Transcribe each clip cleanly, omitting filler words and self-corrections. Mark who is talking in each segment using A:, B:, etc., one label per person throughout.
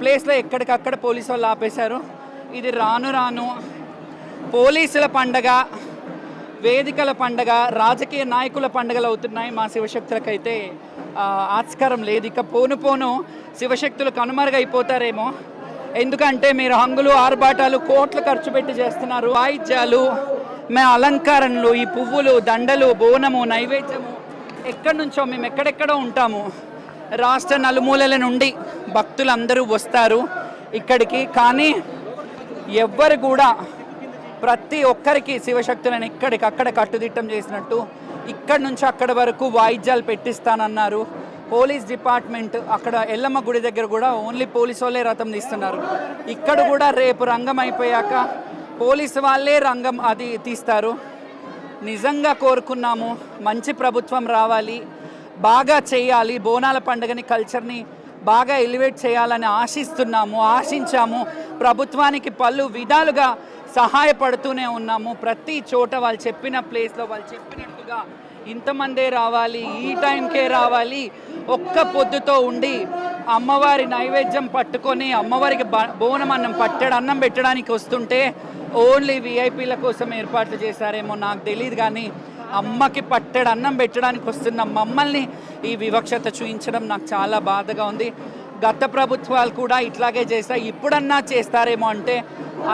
A: ప్లేస్లో ఎక్కడికక్కడ పోలీసు వాళ్ళు ఆపేశారు. ఇది రాను రాను పోలీసుల పండగ, వేదికల పండగ, రాజకీయ నాయకుల పండగలు అవుతున్నాయి. మా శివశక్తులకైతే ఆస్కారం లేదు. ఇక పోను పోను శివశక్తులు కనుమరుగైపోతారేమో. ఎందుకంటే మీరు హంగులు ఆర్భాటాలు కోట్లు ఖర్చు పెట్టి చేస్తున్నారు. వాయిద్యాలు, మే అలంకరణలు, ఈ పువ్వులు, దండలు, బోనము, నైవేద్యము, ఎక్కడి నుంచో మేము ఎక్కడెక్కడో ఉంటాము. రాష్ట్ర నలుమూలల నుండి భక్తులందరూ వస్తారు ఇక్కడికి. కానీ ఎవ్వరు కూడా ప్రతి ఒక్కరికి శివశక్తులను ఎక్కడికక్కడ కట్టుదిట్టం చేసినట్టు ఇక్కడి నుంచి అక్కడి వరకు వాయిద్యాలు పెట్టిస్తానన్నారు. పోలీస్ డిపార్ట్మెంట్ అక్కడ ఎల్లమ్మ గుడి దగ్గర కూడా ఓన్లీ పోలీసు వాళ్ళే రథం తీస్తున్నారు. ఇక్కడ కూడా రేపు రంగం అయిపోయాక పోలీసు వాళ్ళే రంగం అది తీస్తారు. నిజంగా కోరుకున్నాము మంచి ప్రభుత్వం రావాలి, బాగా చేయాలి, బోనాల పండుగని కల్చర్ని బాగా ఎలివేట్ చేయాలని ఆశించాము. ప్రభుత్వానికి పలు విధాలుగా సహాయపడుతూనే ఉన్నాము. ప్రతి చోట వాళ్ళు చెప్పిన ప్లేస్లో వాళ్ళు చెప్పినట్టుగా ఇంతమందే రావాలి, ఈ టైంకే రావాలి, ఒక్క పొద్దుతో ఉండి అమ్మవారి నైవేద్యం పట్టుకొని అమ్మవారికి బోనం అన్నం అన్నం పెట్టడానికి వస్తుంటే ఓన్లీ విఐపీల కోసం ఏర్పాట్లు చేశారేమో నాకు తెలియదు. కానీ అమ్మకి పట్టెడు అన్నం పెట్టడానికి వస్తున్న మమ్మల్ని ఈ వివక్షత చూపించడం నాకు చాలా బాధగా ఉంది. గత ప్రభుత్వాలు కూడా ఇట్లాగే చేస్తాయి, ఇప్పుడన్నా చేస్తారేమో అంటే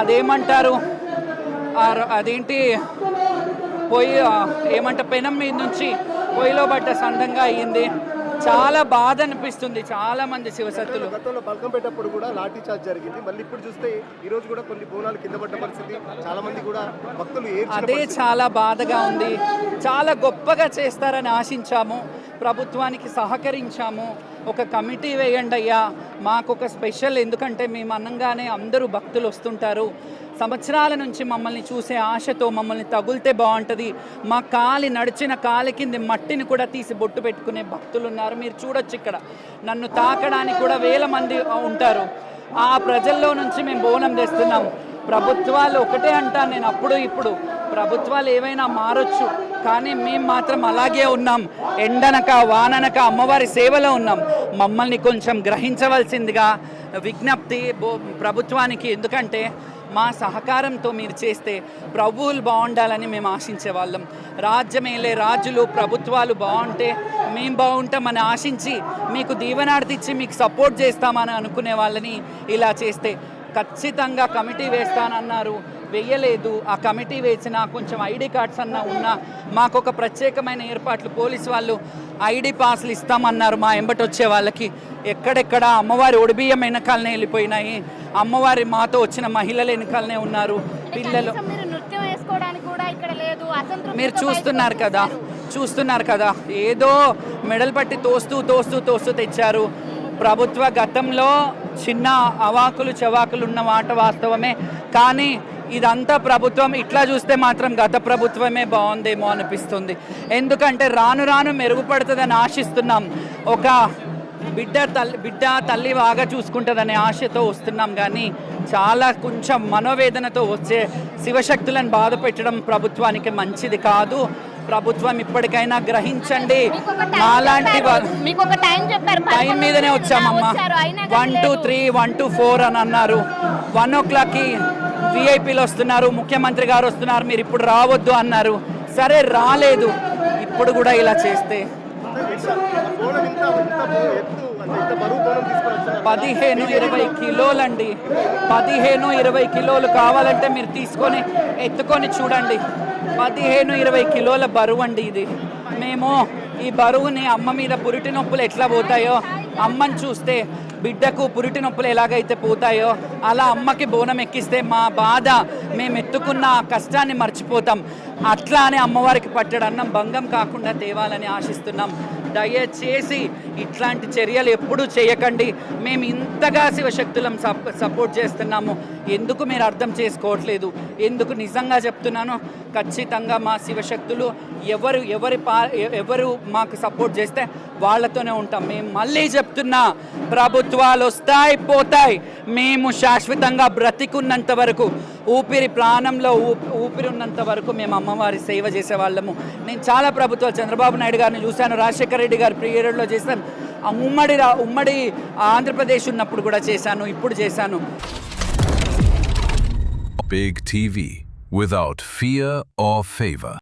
A: అదేమంటారు, అదేంటి పొయ్యి ఏమంట పెనం మీద నుంచి పొయ్యిలో పడ్డ సందంగా అయ్యింది. చాలా బాధ అనిపిస్తుంది. చాలా మంది శివశక్తులు
B: గతంలో బల్కం పెట్టేటప్పుడు కూడా లాఠీ చార్జ్ జరిగింది. మళ్ళీ ఇప్పుడు చూస్తే ఈ రోజు కూడా కొన్ని బోనాలు కింద పడ్డ పరిస్థితి, చాలా మంది కూడా భక్తులు
A: అదే చాలా బాధగా ఉంది. చాలా గొప్పగా చేస్తారని ఆశించాము, ప్రభుత్వానికి సహకరించాము. ఒక కమిటీ వేయండి అయ్యా, మాకు ఒక స్పెషల్, ఎందుకంటే మేము అనగానే అందరూ భక్తులు వస్తుంటారు. సంవత్సరాల నుంచి మమ్మల్ని చూసే ఆశతో మమ్మల్ని తగులితే బాగుంటుంది. మా నడిచిన కాలి కింద మట్టిని కూడా తీసి బొట్టు పెట్టుకునే భక్తులు ఉన్నారు. మీరు చూడొచ్చు, ఇక్కడ నన్ను తాకడానికి కూడా వేల మంది ఉంటారు. ఆ ప్రజల్లో నుంచి మేము బోనం తెస్తున్నాము. ప్రభుత్వాలు ఒకటే అంటాను నేను, అప్పుడు ఇప్పుడు ప్రభుత్వాలు ఏవైనా మారొచ్చు, కానీ మేము మాత్రం అలాగే ఉన్నాం. ఎండనక వాననక అమ్మవారి సేవలో ఉన్నాం. మమ్మల్ని కొంచెం గ్రహించవలసిందిగా విజ్ఞప్తి ప్రభుత్వానికి. ఎందుకంటే మా సహకారంతో మీరు చేస్తే ప్రభువులు బాగుండాలని మేము ఆశించే వాళ్ళం. రాజ్యమేలే రాజులు ప్రభుత్వాలు బాగుంటే మేము బాగుంటామని ఆశించి మీకు దీవెనార్తిచ్చి మీకు సపోర్ట్ చేస్తామని అనుకునే వాళ్ళని ఇలా చేస్తే ఖచ్చితంగా కమిటీ వేస్తానన్నారు, వేయలేదు. ఆ కమిటీ వేసినా కొంచెం ఐడి కార్డ్స్ అన్నా ఉన్నా మాకు ఒక ప్రత్యేకమైన ఏర్పాట్లు, పోలీసు వాళ్ళు ఐడి పాస్లు ఇస్తామన్నారు మా ఎంబటి వచ్చే వాళ్ళకి. ఎక్కడెక్కడ అమ్మవారి ఒడిబియ్యం వెనకాలనే వెళ్ళిపోయినాయి. అమ్మవారి మాతో వచ్చిన మహిళలు వెనకాలనే ఉన్నారు. పిల్లలు మీరు చూస్తున్నారు కదా ఏదో మెడల్ పట్టి తోస్తూ తెచ్చారు. ప్రభుత్వ గతంలో చిన్న అవాకులు చవాకులు ఉన్న మాట వాస్తవమే, కానీ ఇదంతా ప్రభుత్వం ఇట్లా చూస్తే మాత్రం గత ప్రభుత్వమే బాగుందేమో అనిపిస్తుంది. ఎందుకంటే రాను రాను మెరుగుపడుతుందని ఆశిస్తున్నాం. ఒక బిడ్డ తల్లి బాగా చూసుకుంటుందనే ఆశతో వస్తున్నాం. కానీ చాలా కొంచెం మనోవేదనతో వచ్చే శివశక్తులను బాధ పెట్టడం ప్రభుత్వానికి మంచిది కాదు. ప్రభుత్వం ఇప్పటికైనా గ్రహించండి. మాలాంటి టైం మీదనే వచ్చామమ్మా. 1 to 3, 1 to 4 అని అన్నారు. 1 o'clockకి విఐపీలు వస్తున్నారు, ముఖ్యమంత్రి గారు వస్తున్నారు, మీరు ఇప్పుడు రావద్దు అన్నారు. సరే రాలేదు. ఇప్పుడు కూడా ఇలా చేస్తే 15-20 కిలోలండి. 15-20 కిలోలు కావాలంటే మీరు తీసుకొని ఎత్తుకొని చూడండి. 15-20 కిలోల బరువు అండి ఇది. మేము ఈ బరువుని అమ్మ మీద పురిటి నొప్పులు ఎట్లా పోతాయో, అమ్మని చూస్తే బిడ్డకు పురిటి నొప్పులు ఎలాగైతే పోతాయో అలా అమ్మకి బోనం ఎక్కిస్తే మా బాధ, మేము ఎత్తుకున్న కష్టాన్ని మర్చిపోతాం. అట్లా అని అమ్మవారికి పట్టెడు అన్నం భంగం కాకుండా తేవాలని ఆశిస్తున్నాం. దయచేసి ఇట్లాంటి చర్యలు ఎప్పుడూ చేయకండి. మేము ఇంతగా శివశక్తులను సపోర్ట్ చేస్తున్నాము, ఎందుకు మీరు అర్థం చేసుకోవట్లేదు? ఎందుకు? నిజంగా చెప్తున్నాను, ఖచ్చితంగా మా శివశక్తులు ఎవరు మాకు సపోర్ట్ చేస్తే వాళ్ళతోనే ఉంటాం. మేము మళ్ళీ చెప్తున్నా, ప్రభుత్వాలు వస్తాయి పోతాయి, మేము శాశ్వతంగా బ్రతికున్నంత వరకు, ఊపిరి ప్రాణంలో ఊపిరి ఉన్నంత వరకు మేము అమ్మవారి సేవ చేసేవాళ్ళము. నేను చాలా ప్రభుత్వాలు, చంద్రబాబు నాయుడు గారిని చూశాను, రాజశేఖర రెడ్డి గారి పీరియడ్లో చేశాను, ఉమ్మడి ఆంధ్రప్రదేశ్ ఉన్నప్పుడు కూడా చేశాను, ఇప్పుడు చేశాను.
C: Big TV, without fear or favor.